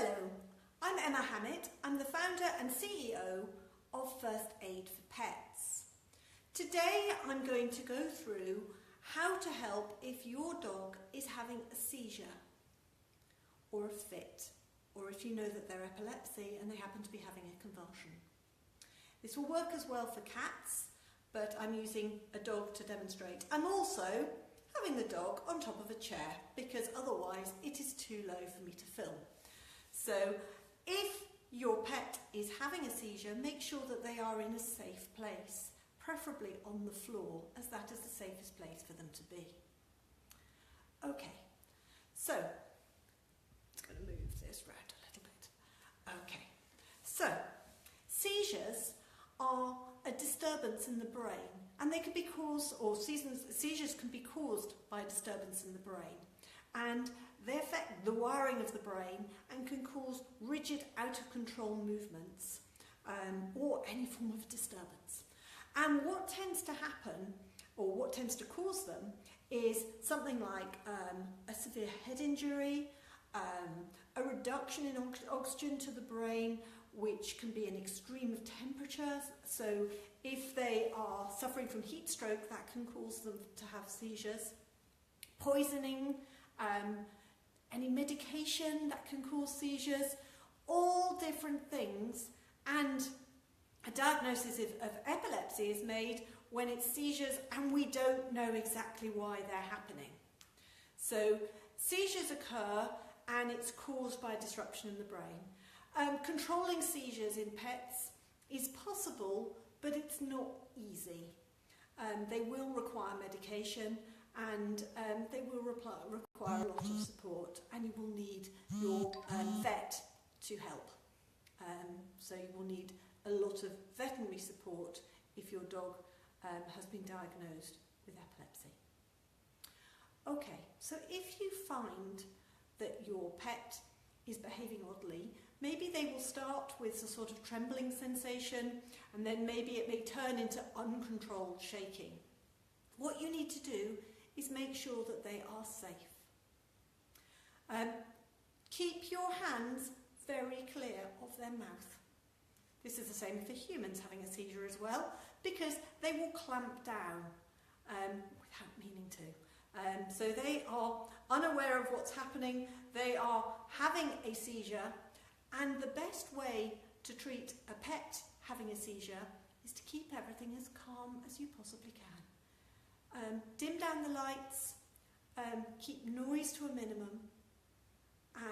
Hello, I'm Emma Hammett. I'm the founder and CEO of First Aid for Pets. Today I'm going to go through how to help if your dog is having a seizure or a fit, or if you know that they're epilepsy and they happen to be having a convulsion. This will work as well for cats, but I'm using a dog to demonstrate. I'm also having the dog on top of a chair because otherwise it is too low for me to film. So if your pet is having a seizure, make sure that they are in a safe place, preferably on the floor, as that is the safest place for them to be. Okay, so it's going to move this round a little bit. Okay, so seizures are a disturbance in the brain, and they can be caused, or seizures can be caused by a disturbance in the brain, and they affect the wiring of the brain and can cause rigid, out of control movements or any form of disturbance. And what tends to happen, or what tends to cause them, is something like a severe head injury, a reduction in oxygen to the brain, which can be an extreme of temperature. So if they are suffering from heat stroke, that can cause them to have seizures. Poisoning, any medication that can cause seizures, all different things. And a diagnosis of epilepsy is made when it's seizures and we don't know exactly why they're happening. So seizures occur and it's caused by a disruption in the brain. Controlling seizures in pets is possible, but it's not easy. They will require medication, and they will require a lot of support, and you will need your vet to help. So you will need a lot of veterinary support if your dog has been diagnosed with epilepsy. Okay, so if you find that your pet is behaving oddly, maybe they will start with a sort of trembling sensation, and then maybe it may turn into uncontrolled shaking. What you need to do is make sure that they are safe. Keep your hands very clear of their mouth. This is the same for humans having a seizure as well, because they will clamp down without meaning to. So they are unaware of what's happening, they are having a seizure, and the best way to treat a pet having a seizure is to keep everything as calm as you possibly can. Dim down the lights, keep noise to a minimum,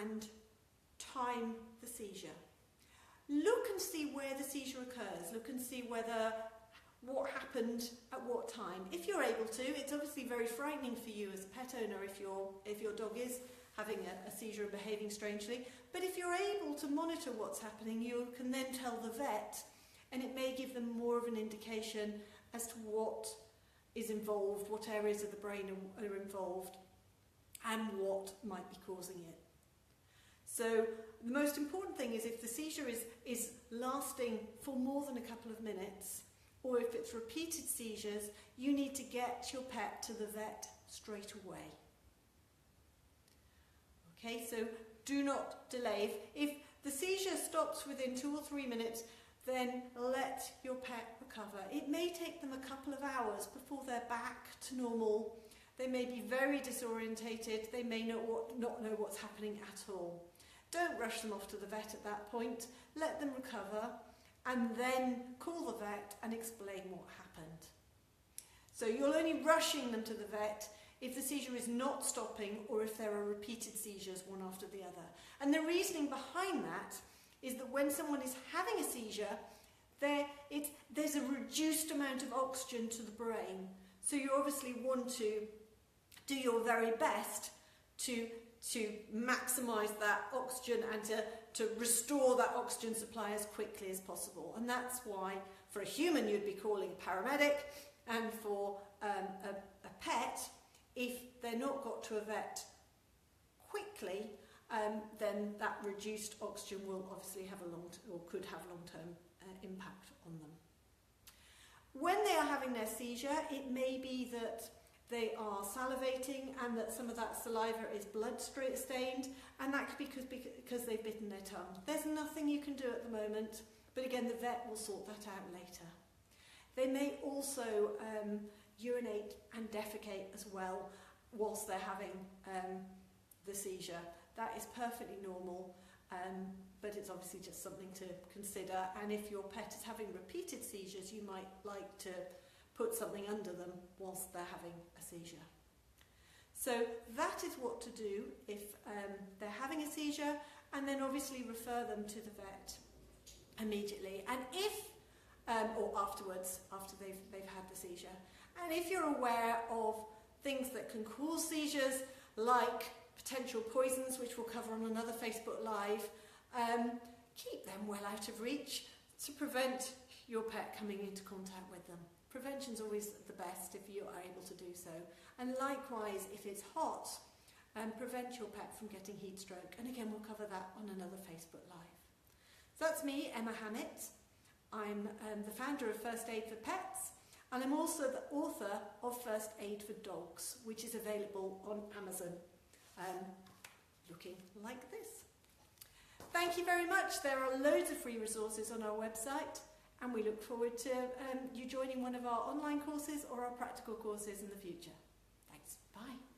and time the seizure. Look and see where the seizure occurs. Look and see what happened at what time. If you're able to, it's obviously very frightening for you as a pet owner if your dog is having a seizure and behaving strangely. But if you're able to monitor what's happening, you can then tell the vet, and it may give them more of an indication as to what is involved, what areas of the brain are involved, and what might be causing it. So the most important thing is if the seizure is lasting for more than a couple of minutes, or if it's repeated seizures, you need to get your pet to the vet straight away. Okay, so do not delay. If the seizure stops within 2 or 3 minutes, then let your pet recover. It may take them a couple of hours before they're back to normal. They may be very disorientated. They may not know what's happening at all. Don't rush them off to the vet at that point. Let them recover, and then call the vet and explain what happened. So you're only rushing them to the vet if the seizure is not stopping or if there are repeated seizures one after the other. And the reasoning behind that is that when someone is having a seizure, there's a reduced amount of oxygen to the brain. So you obviously want to do your very best to maximise that oxygen and to restore that oxygen supply as quickly as possible. And that's why for a human you'd be calling a paramedic, and for a pet, if they're not got to a vet quickly, then that reduced oxygen will obviously have could have long-term impact on them. When they are having their seizure, it may be that they are salivating and that some of that saliva is blood stained, and that could be because they've bitten their tongue. There's nothing you can do at the moment, but again, the vet will sort that out later. They may also urinate and defecate as well whilst they're having the seizure. That is perfectly normal, but it's obviously just something to consider. And if your pet is having repeated seizures, you might like to put something under them whilst they're having a seizure. So that is what to do if they're having a seizure, and then obviously refer them to the vet immediately, and if or afterwards, after they've had the seizure. And if you're aware of things that can cause seizures, like potential poisons, which we'll cover on another Facebook Live, keep them well out of reach to prevent your pet coming into contact with them. Prevention's always the best if you are able to do so. And likewise, if it's hot, prevent your pet from getting heat stroke. And again, we'll cover that on another Facebook Live. So that's me, Emma Hammett. I'm the founder of First Aid for Pets, and I'm also the author of First Aid for Dogs, which is available on Amazon, looking like this. Thank you very much. There are loads of free resources on our website, and we look forward to you joining one of our online courses or our practical courses in the future. Thanks. Bye.